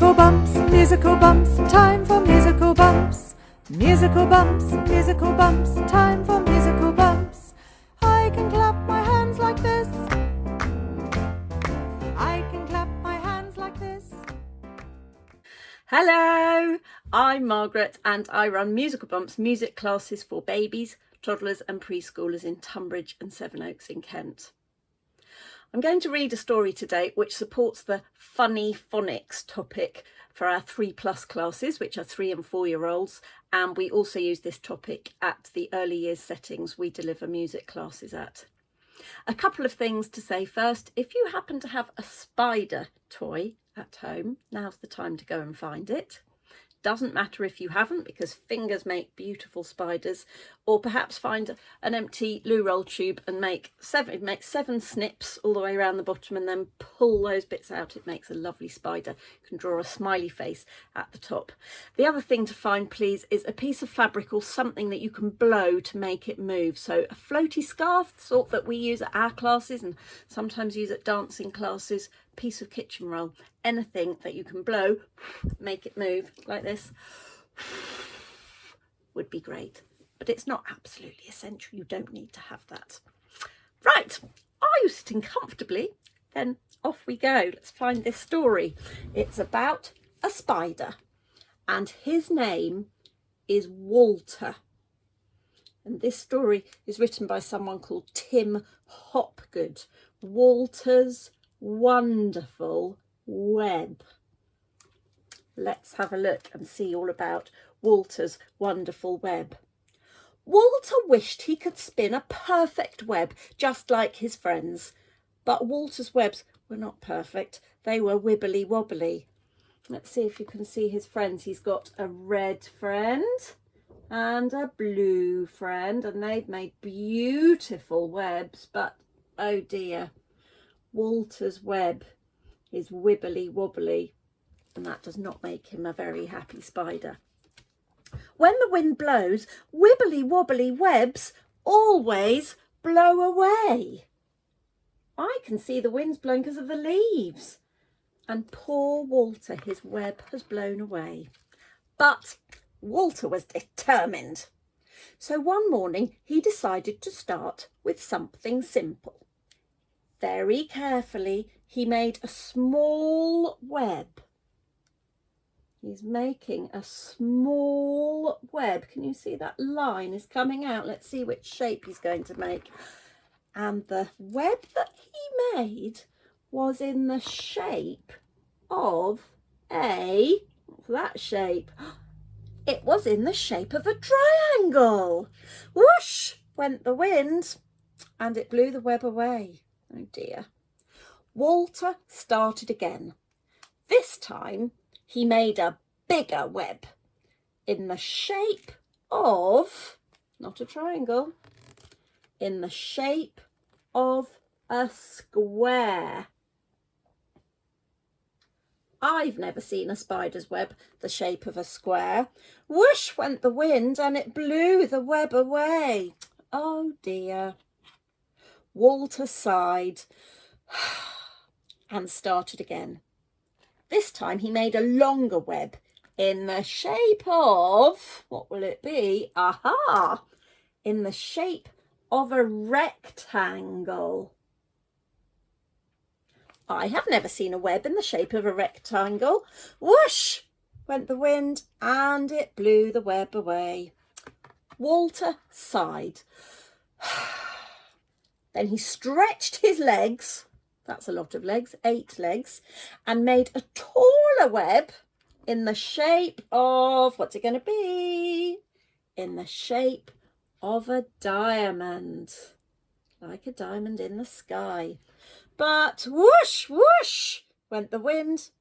musical bumps, time for musical bumps. Musical bumps, time for musical bumps. I can clap my hands like this. I can clap my hands like this. Hello, I'm Margaret and I run Musical Bumps music classes for babies, toddlers and preschoolers in Tunbridge and Sevenoaks in Kent. I'm going to read a story today which supports the Funny Phonics topic for our 3+ classes, which are 3 and 4-year-olds, and we also use this topic at the early years settings we deliver music classes at. A couple of things to say first. If you happen to have a spider toy at home, now's the time to go and find it. Doesn't matter if you haven't, because fingers make beautiful spiders, or perhaps find an empty loo roll tube and make 7 snips all the way around the bottom and then pull those bits out. It makes a lovely spider. You can draw a smiley face at the top. The other thing to find, please, is a piece of fabric or something that you can blow to make it move. So a floaty scarf, the sort that we use at our classes and sometimes use at dancing classes, piece of kitchen roll, anything that you can blow, make it move like this, would be great. But it's not absolutely essential. You don't need to have that. Right, are you sitting comfortably? Then off we go. Let's find this story. It's about a spider and his name is Walter. And this story is written by someone called Tim Hopgood. Walter's Wonderful Web. Let's have a look and see all about Walter's wonderful web. Walter wished he could spin a perfect web just like his friends, but Walter's webs were not perfect. They were wibbly wobbly. Let's see if you can see his friends. He's got a red friend and a blue friend, and they've made beautiful webs, but oh dear, Walter's web is wibbly wobbly, and that does not make him a very happy spider. When the wind blows, wibbly wobbly webs always blow away. I can see the wind's blowing because of the leaves. And poor Walter, his web has blown away. But Walter was determined. So one morning he decided to start with something simple. Very carefully, he made a small web. He's making a small web. Can you see that line is coming out? Let's see which shape he's going to make. And the web that he made was in the shape of what's that shape? It was in the shape of a triangle. Whoosh went the wind and it blew the web away. Oh dear. Walter started again. This time he made a bigger web in the shape of, not a triangle, in the shape of a square. I've never seen a spider's web the shape of a square. Whoosh went the wind and it blew the web away. Oh dear. Walter sighed and started again. This time he made a longer web in the shape of, what will it be? Aha! In the shape of a rectangle. I have never seen a web in the shape of a rectangle. Whoosh went the wind and it blew the web away. Walter sighed. Then he stretched his legs, that's a lot of legs, 8 legs, and made a taller web in the shape of, what's it going to be? In the shape of a diamond, like a diamond in the sky. But whoosh, whoosh went the wind,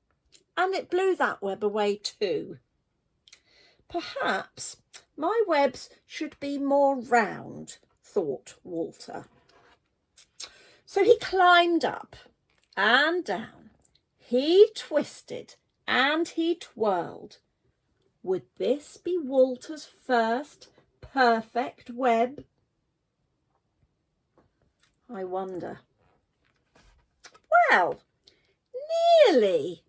and it blew that web away too. Perhaps my webs should be more round, thought Walter. So he climbed up and down. He twisted and he twirled. Would this be Walter's first perfect web? I wonder. Well, nearly.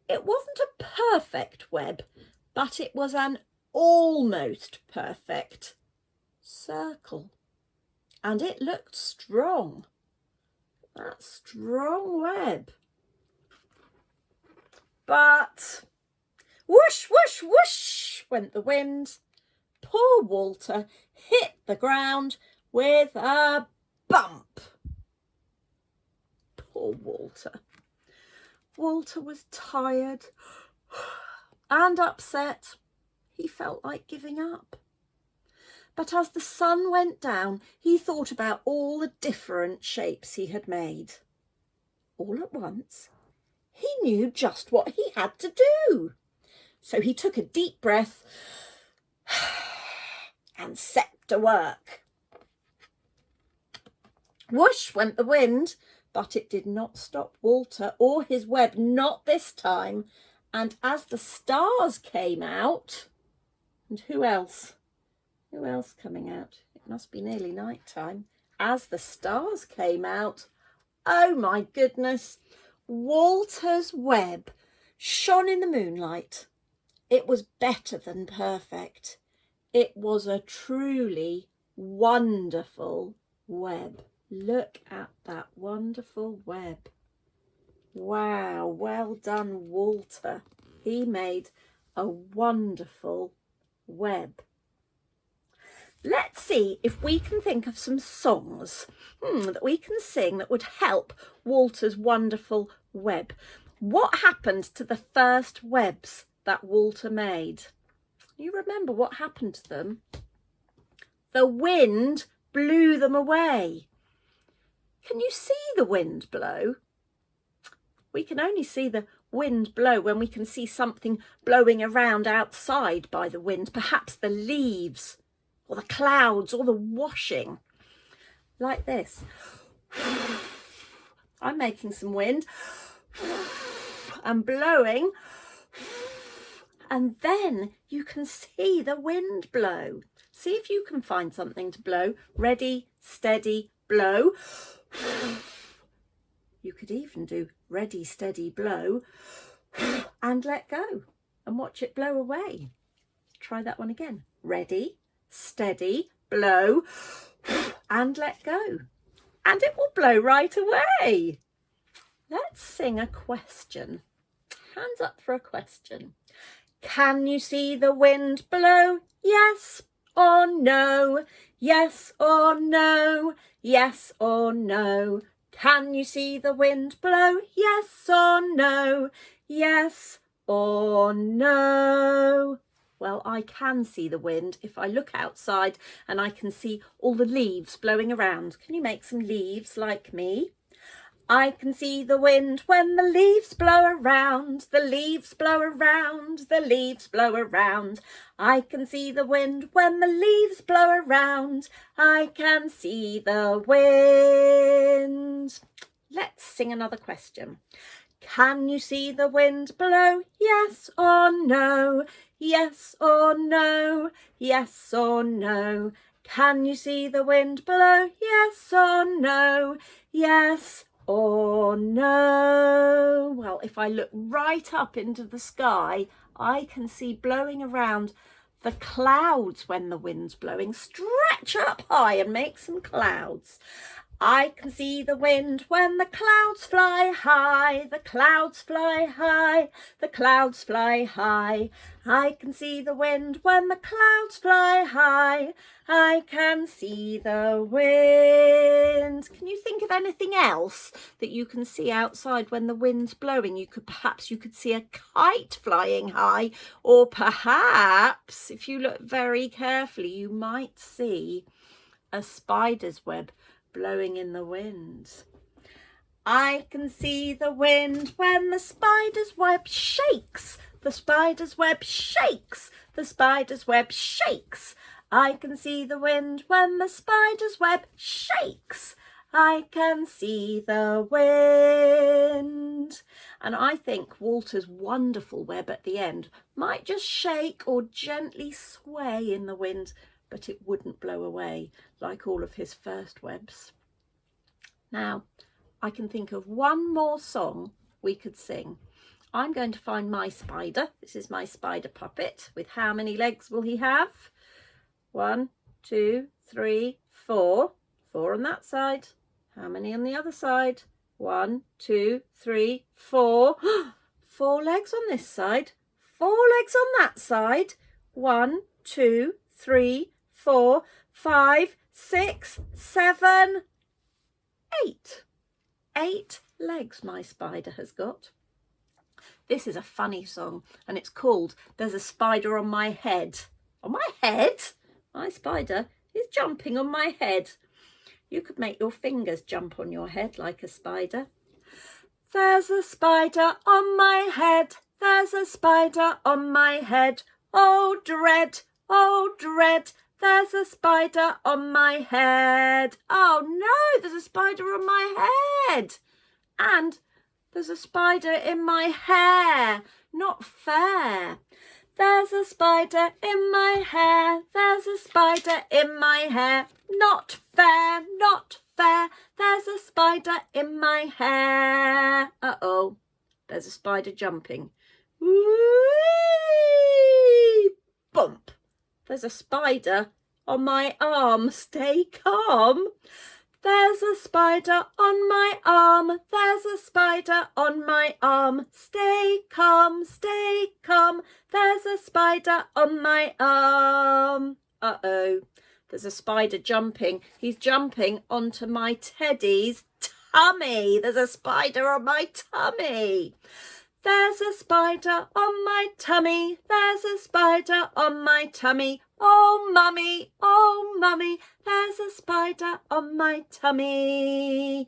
It wasn't a perfect web, but it was an almost perfect circle. And it looked strong. That strong web. But whoosh, whoosh, whoosh went the wind. Poor Walter hit the ground with a bump. Poor Walter. Walter was tired and upset. He felt like giving up. But as the sun went down, he thought about all the different shapes he had made. All at once, he knew just what he had to do. So he took a deep breath and set to work. Whoosh went the wind, but it did not stop Walter or his web, not this time. And as the stars came out, and who else? Who else coming out? It must be nearly night time. As the stars came out, oh my goodness, Walter's web shone in the moonlight. It was better than perfect. It was a truly wonderful web. Look at that wonderful web. Wow, well done, Walter. He made a wonderful web. Let's see if we can think of some songs that we can sing that would help Walter's wonderful web. What happened to the first webs that Walter made? You remember what happened to them? The wind blew them away. Can you see the wind blow? We can only see the wind blow when we can see something blowing around outside by the wind, perhaps the leaves or the clouds or the washing, like this. I'm making some wind and blowing, and then you can see the wind blow. See if you can find something to blow. Ready, steady, blow. You could even do ready, steady, blow and let go and watch it blow away. Try that one again. Ready, steady, blow and let go. And it will blow right away. Let's sing a question. Hands up for a question. Can you see the wind blow? Yes or no? Yes or no? Yes or no? Can you see the wind blow? Yes or no? Yes or no? Well, I can see the wind if I look outside and I can see all the leaves blowing around. Can you make some leaves like me? I can see the wind when the leaves blow around, the leaves blow around, the leaves blow around. I can see the wind when the leaves blow around. I can see the wind. Let's sing another question. Can you see the wind blow? Yes or no? Yes or no? Yes or no? Can you see the wind blow? Yes or no? Yes or no? Well, if I look right up into the sky, I can see blowing around the clouds when the wind's blowing. Stretch up high and make some clouds. I can see the wind when the clouds fly high, the clouds fly high, the clouds fly high. I can see the wind when the clouds fly high. I can see the wind. Can you think of anything else that you can see outside when the wind's blowing? You could see a kite flying high, or perhaps, if you look very carefully, you might see a spider's web blowing in the wind. I can see the wind when the spider's web shakes. The spider's web shakes. The spider's web shakes. I can see the wind when the spider's web shakes. I can see the wind. And I think Walter's wonderful web at the end might just shake or gently sway in the wind, but it wouldn't blow away like all of his first webs. Now, I can think of one more song we could sing. I'm going to find my spider. This is my spider puppet. With how many legs will he have? 1, 2, 3, 4. 4 on that side. How many on the other side? 1, 2, 3, 4. 4 legs on this side. 4 legs on that side. 1, 2, 3, 4, 5, 6, 7, 8. 8 legs my spider has got. This is a funny song and it's called There's a Spider on My Head. On my head? My spider is jumping on my head. You could make your fingers jump on your head like a spider. There's a spider on my head. There's a spider on my head. Oh dread, oh dread. There's a spider on my head. Oh no, there's a spider on my head. And there's a spider in my hair. Not fair. There's a spider in my hair. There's a spider in my hair. Not fair, not fair. There's a spider in my hair. Uh-oh, there's a spider jumping. Whee! Bump. There's a spider on my arm. Stay calm. There's a spider on my arm. There's a spider on my arm. Stay calm, stay calm. There's a spider on my arm. Uh-oh, there's a spider jumping. He's jumping onto my teddy's tummy. There's a spider on my tummy. There's a spider on my tummy. There's a spider on my tummy. Oh, mummy, there's a spider on my tummy.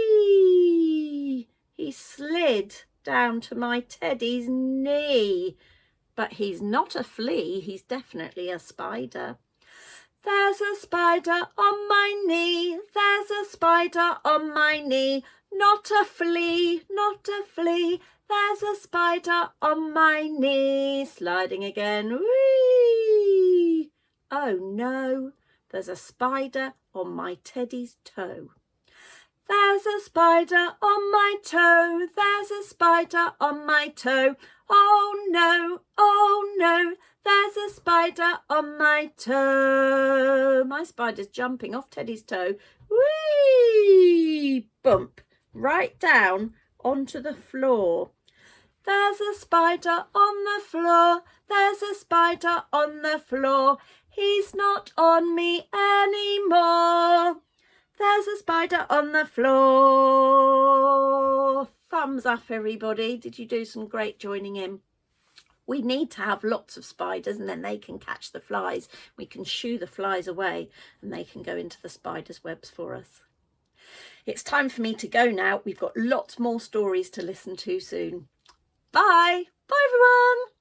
Whee! He slid down to my teddy's knee. But he's not a flea, he's definitely a spider. There's a spider on my knee. There's a spider on my knee. Not a flea, not a flea. There's a spider on my knee. Sliding again. Whee! Oh no, there's a spider on my teddy's toe. There's a spider on my toe. There's a spider on my toe. Oh no, there's a spider on my toe. My spider's jumping off Teddy's toe. Whee! Bump right down onto the floor. There's a spider on the floor. There's a spider on the floor. He's not on me anymore. There's a spider on the floor. Thumbs up, everybody. Did you do some great joining in? We need to have lots of spiders and then they can catch the flies. We can shoo the flies away and they can go into the spiders' webs for us. It's time for me to go now. We've got lots more stories to listen to soon. Bye. Bye, everyone.